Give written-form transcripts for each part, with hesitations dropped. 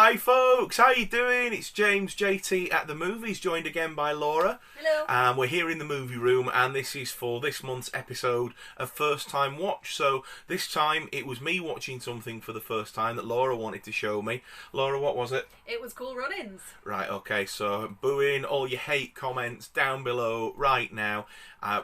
Hi folks, how you doing? It's James JT at the movies, joined again by Laura. Hello. We're here in the movie room, and this is for this month's episode of First Time Watch. So this time it was me watching something for the first time that Laura wanted to show me. Laura, what was it? It was Cool Runnings. Right, okay, so booing all your hate comments down below right now.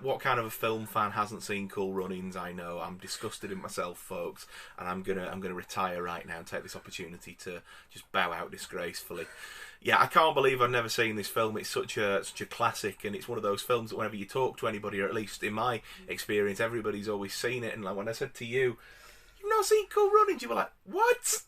What kind of a film fan hasn't seen Cool Runnings? I know, I'm disgusted in myself, folks, and I'm gonna retire right now and take this opportunity to just bow out disgracefully. Yeah, I can't believe I've never seen this film. It's such a classic, and it's one of those films that whenever you talk to anybody, or at least in my experience, everybody's always seen it. And like when I said to you, "You've not seen Cool Runnings," you were like, "What?"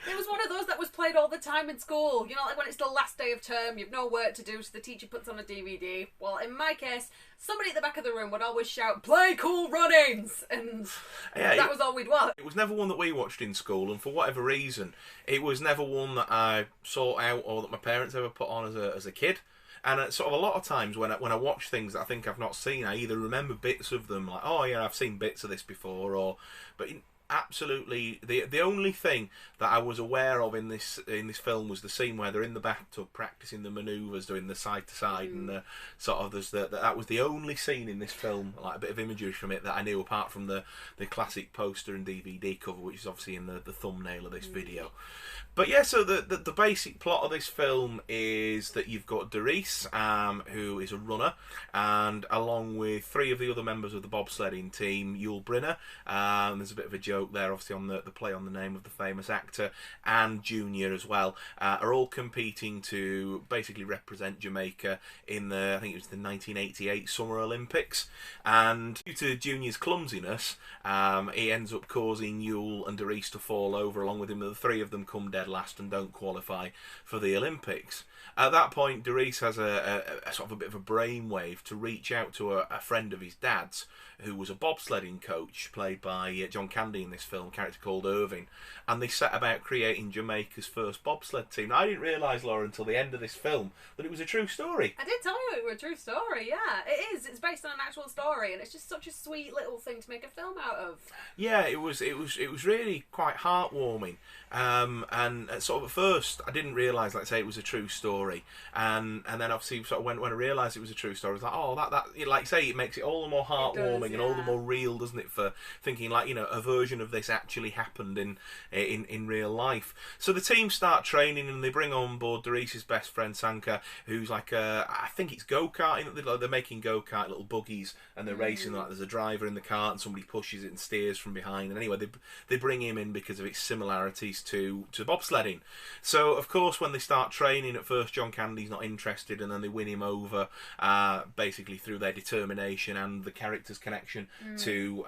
It was one of those that was played all the time in school. You know, like when it's the last day of term, you've no work to do, so the teacher puts on a DVD. Well, in my case, somebody at the back of the room would always shout, "Play Cool Runnings!" And that was all we'd watch. It was never one that we watched in school, and for whatever reason, it was never one that I sought out or that my parents ever put on as a kid. And sort of a lot of times when I watch things that I think I've not seen, I either remember bits of them, like, oh yeah, I've seen bits of this before, but absolutely the only thing that I was aware of in this film was the scene where they're in the bathtub practicing the manoeuvres, doing the side to side, and sort of that was the only scene in this film, like a bit of imagery from it, that I knew, apart from the classic poster and DVD cover, which is obviously in the thumbnail of this video. But yeah, so the basic plot of this film is that you've got Doris, who is a runner, and along with three of the other members of the bobsledding team, Yul Brynner, there's a bit of a joke there, obviously, on the play on the name of the famous actor, and Junior as well, are all competing to basically represent Jamaica in I think it was the 1988 Summer Olympics. And due to Junior's clumsiness, he ends up causing Yul and Doris to fall over along with him. The three of them come dead last and don't qualify for the Olympics. At that point, Doris has a sort of a bit of a brainwave to reach out to a friend of his dad's, who was a bobsledding coach, played by John Candy in this film, a character called Irving, and they set about creating Jamaica's first bobsled team. Now, I didn't realise, Laura, until the end of this film, that it was a true story. I did tell you it was a true story, yeah. It is. It's based on an actual story, and it's just such a sweet little thing to make a film out of. Yeah, it was really quite heartwarming. And sort of at first, I didn't realise, like I say, it was a true story. And then obviously, sort of when I realised it was a true story, I was like, oh, that like I say, it makes it all the more heartwarming and all the more real, doesn't it? For thinking, like, you know, a version of this actually happened in real life. So the team start training, and they bring on board Doris's best friend Sanka, who's like I think it's go-karting. They're making go-kart little buggies, and they're racing. Like there's a driver in the cart, and somebody pushes it and steers from behind. And anyway, they bring him in because of its similarities to bobsledding. So of course, when they start training, at first John Candy's not interested, and then they win him over basically through their determination and the character's connection to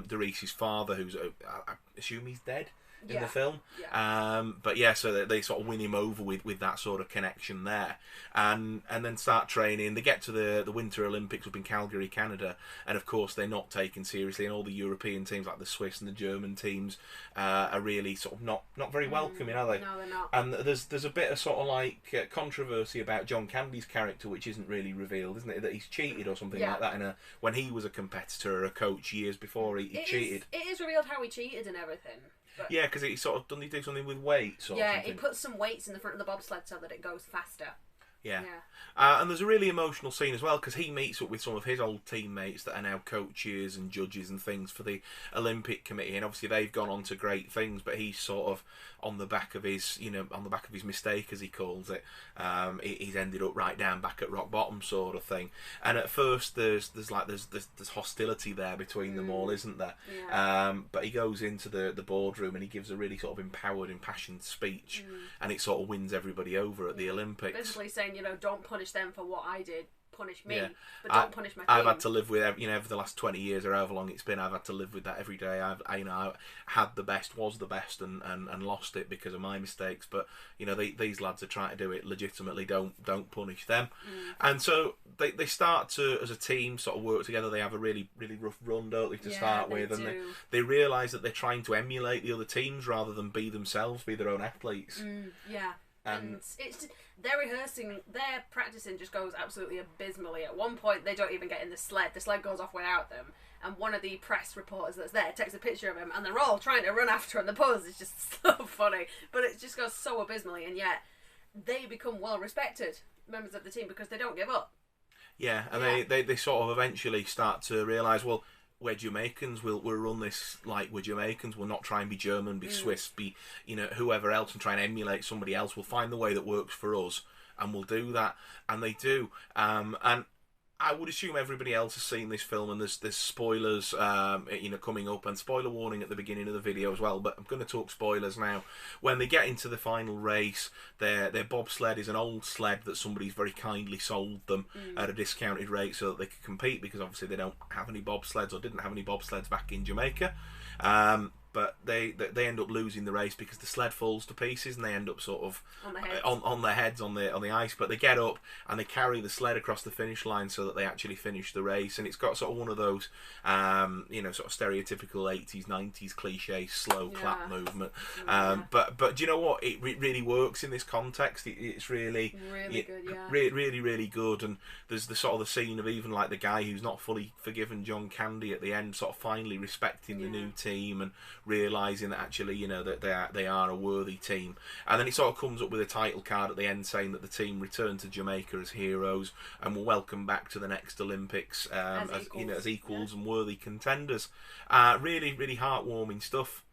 Doris's father, who's I assume he's dead in the film. But yeah, so they sort of win him over with that sort of connection there, and then start training. They get to the Winter Olympics up in Calgary, Canada, and of course they're not taken seriously, and all the European teams like the Swiss and the German teams are really sort of not very welcoming, are they? No, they're not. And there's a bit of sort of like controversy about John Candy's character, which isn't really revealed, isn't it? That he's cheated or something like that when he was a competitor or a coach years before he cheated. It is revealed how he cheated and everything. But yeah, because he sort of doesn't he do something with weights or something? He puts some weights in the front of the bobsled so that it goes faster. Yeah. And there's a really emotional scene as well, because he meets up with some of his old teammates that are now coaches and judges and things for the Olympic Committee, and obviously they've gone on to great things, but he's sort of on the back of his mistake, as he calls it. He's ended up right down back at rock bottom, sort of thing. And at first there's hostility there between them all, isn't there? But he goes into the boardroom and he gives a really sort of empowered, impassioned speech, and it sort of wins everybody over at the Olympics. Basically saying, don't punish them for what I did. Punish me, but don't punish my team. I've had to live with, over the last 20 years or however long it's been, I've had to live with that every day. I had the best, was the best, and lost it because of my mistakes. But these lads are trying to do it legitimately. Don't punish them. And so they start to, as a team, sort of work together. They have a really really rough run, don't they, to start with, and they realise that they're trying to emulate the other teams rather than be themselves, be their own athletes. And it's their rehearsing, their practicing just goes absolutely abysmally. At one point, they don't even get in the sled. The sled goes off without them. And one of the press reporters that's there takes a picture of him, and they're all trying to run after him. The pose is just so funny. But it just goes so abysmally, and yet they become well-respected members of the team because they don't give up. Yeah, and they sort of eventually start to realise, well, we're Jamaicans, we'll run this like we're Jamaicans, we'll not try and be German, be Swiss, be, you know, whoever else and try and emulate somebody else. We'll find the way that works for us, and we'll do that. And they do. And I would assume everybody else has seen this film, and there's spoilers, you know, coming up, and spoiler warning at the beginning of the video as well. But I'm going to talk spoilers now. When they get into the final race, their bobsled is an old sled that somebody's very kindly sold them at a discounted rate so that they could compete, because obviously they don't have any bobsleds, or didn't have any bobsleds back in Jamaica. But they end up losing the race because the sled falls to pieces, and they end up sort of on their heads on the ice. But they get up and they carry the sled across the finish line so that they actually finish the race. And it's got sort of one of those, you know, sort of stereotypical 80s, 90s cliche slow clap movement. But do you know what? It really works in this context. It's really good, yeah. Really good. And there's the sort of the scene of even like the guy who's not fully forgiven John Candy at the end, sort of finally respecting the new team and realising that actually, you know, that they are a worthy team. And then it sort of comes up with a title card at the end saying that the team returned to Jamaica as heroes and were welcome back to the next Olympics as equals and worthy contenders. Really heartwarming stuff.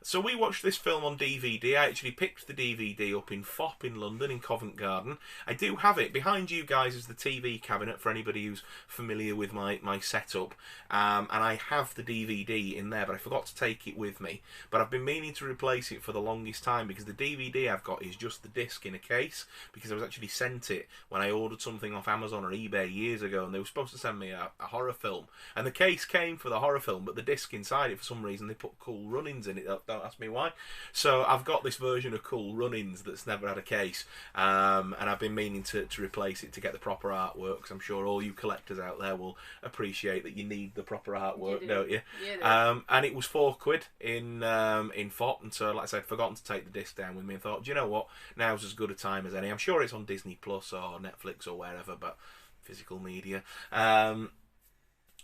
So we watched this film on DVD. I actually picked the DVD up in FOP in London, in Covent Garden. I do have it. Behind you guys is the TV cabinet, for anybody who's familiar with my setup. And I have the DVD in there, but I forgot to take it with me. But I've been meaning to replace it for the longest time, because the DVD I've got is just the disc in a case, because I was actually sent it when I ordered something off Amazon or eBay years ago, and they were supposed to send me a horror film. And the case came for the horror film, but the disc inside it, for some reason, they put Cool Runnings in it. Don't ask me why. So I've got this version of Cool Runnings that's never had a case, and I've been meaning to replace it to get the proper artwork, because I'm sure all you collectors out there will appreciate that you need the proper artwork, don't you? And it was £4 in FOP, and so, like I said, I'd forgotten to take the disc down with me, and thought, do you know what, now's as good a time as any. I'm sure it's on Disney Plus or Netflix or wherever, but physical media.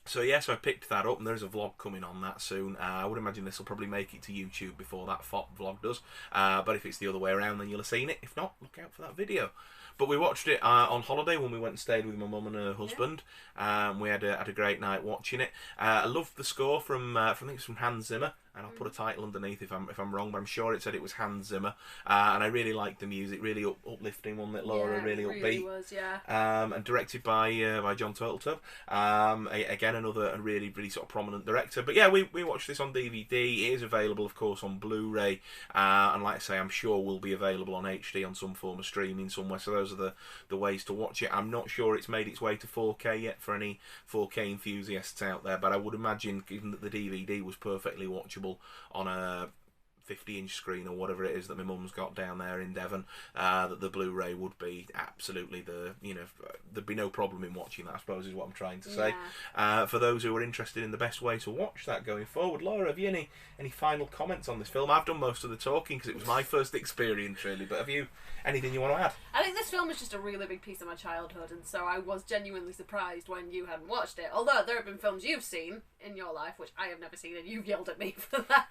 So I picked that up, and there's a vlog coming on that soon. I would imagine this will probably make it to YouTube before that FOP vlog does. But if it's the other way around, then you'll have seen it. If not, look out for that video. But we watched it on holiday when we went and stayed with my mum and her husband. We had a great night watching it. I loved the score from I think it's from Hans Zimmer. And I'll put a title underneath if I'm wrong, but I'm sure it said it was Hans Zimmer. And I really liked the music, really uplifting, wasn't it, Laura? Really upbeat. Really was, yeah. And directed by John Turteltaub. Again, another really sort of prominent director. But yeah, we watched this on DVD. It is available, of course, on Blu-ray. And like I say, I'm sure will be available on HD on some form of streaming somewhere. So those are the ways to watch it. I'm not sure it's made its way to 4K yet for any 4K enthusiasts out there, but I would imagine, given that the DVD was perfectly watchable on a 50-inch screen or whatever it is that my mum's got down there in Devon, that the Blu-ray would be absolutely there'd be no problem in watching that, I suppose, is what I'm trying to say. For those who are interested in the best way to watch that going forward. Laura, have you any final comments on this film? I've done most of the talking because it was my first experience, really, but have you anything you want to add? I think this film is just a really big piece of my childhood, and so I was genuinely surprised when you hadn't watched it. Although there have been films you've seen in your life which I have never seen, and you've yelled at me for that.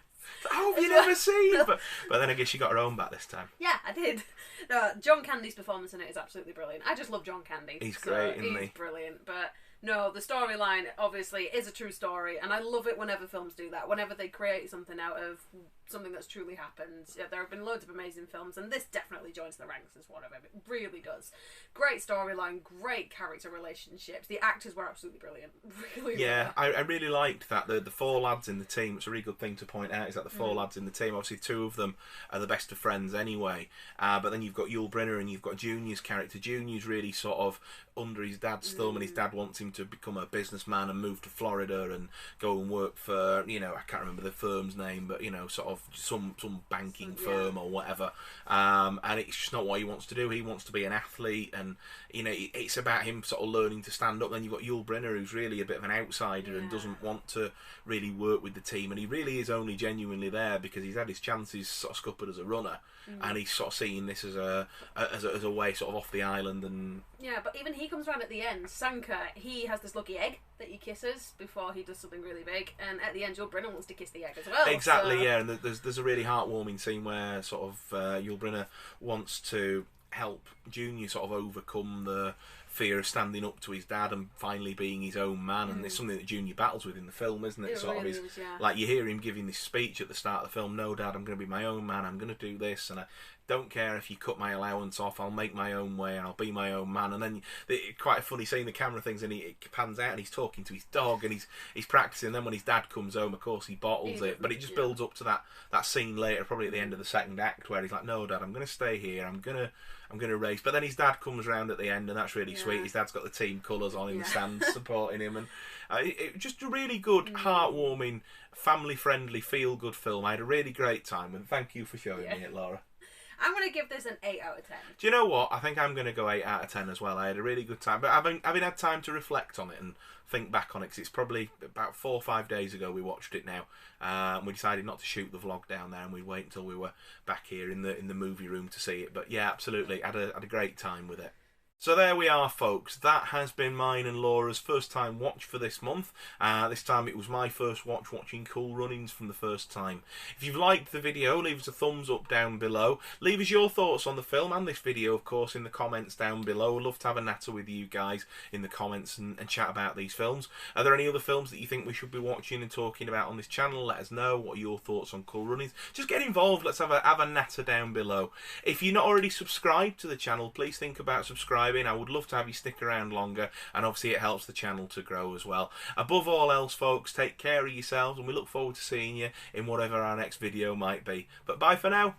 How have you never seen? But then I guess she got her own back this time. Yeah, I did. No, John Candy's performance in it is absolutely brilliant. I just love John Candy. He's great, isn't he? He's brilliant. But no, the storyline obviously is a true story, and I love it whenever films do that. Whenever they create something out of something that's truly happened. Yeah, there have been loads of amazing films, and this definitely joins the ranks as one of them. It really does. Great storyline, great character relationships. The actors were absolutely brilliant. Really. Yeah, I really liked that. The four lads in the team, it's a really good thing to point out, is that the four lads in the team, obviously two of them are the best of friends anyway, but then you've got Yul Brynner and you've got Junior's character. Junior's really sort of under his dad's thumb, and his dad wants him to become a businessman and move to Florida and go and work for, you know, I can't remember the firm's name, but, you know, sort of some banking firm or whatever. And it's just not what he wants to do. He wants to be an athlete, and, you know, it's about him sort of learning to stand up. Then you've got Yul Brynner, who's really a bit of an outsider and doesn't want to really work with the team, and he really is only genuinely there because he's had his chances sort of scuppered as a runner, and he's sort of seeing this as a way sort of off the island. And yeah, but even he comes around at the end. Sanka, he has this lucky egg that he kisses before he does something really big, and at the end Yul Brynner wants to kiss the egg as well. Exactly, yeah, and there's a really heartwarming scene where sort of Yul Brynner wants to help Junior sort of overcome the fear of standing up to his dad and finally being his own man, and it's something that Junior battles with in the film, isn't it? It sort really of is, yeah. like you hear him giving this speech at the start of the film, "No, Dad, I'm going to be my own man, I'm going to do this, and I don't care if you cut my allowance off, I'll make my own way and I'll be my own man." And then quite a funny seeing the camera things, and it pans out and he's talking to his dog and he's practicing. And then when his dad comes home, of course he bottles it, but it just builds up to that scene later, probably at the end of the second act, where he's like, "No, Dad, I'm going to stay here, I'm going to race." But then his dad comes around at the end, and that's really sweet. His dad's got the team colours on in the stands supporting him, and it just a really good, heartwarming, family-friendly, feel-good film. I had a really great time, and thank you for showing me it, Laura. I'm going to give this an 8 out of 10. Do you know what? I think I'm going to go 8 out of 10 as well. I had a really good time, but having had time to reflect on it and think back on it, because it's probably about 4 or 5 days ago we watched it now. We decided not to shoot the vlog down there, and we'd wait until we were back here in the movie room to see it. But yeah, absolutely, had a great time with it. So there we are, folks. That has been mine and Laura's first time watch for this month. This time it was my first watching Cool Runnings from the first time. If you've liked the video, leave us a thumbs up down below. Leave us your thoughts on the film and this video, of course, in the comments down below. I'd love to have a natter with you guys in the comments and chat about these films. Are there any other films that you think we should be watching and talking about on this channel? Let us know. What are your thoughts on Cool Runnings? Just get involved. Let's have a natter down below. If you're not already subscribed to the channel, please think about subscribing. I would love to have you stick around longer, and obviously it helps the channel to grow as well. Above all else, folks, take care of yourselves, and we look forward to seeing you in whatever our next video might be. But bye for now.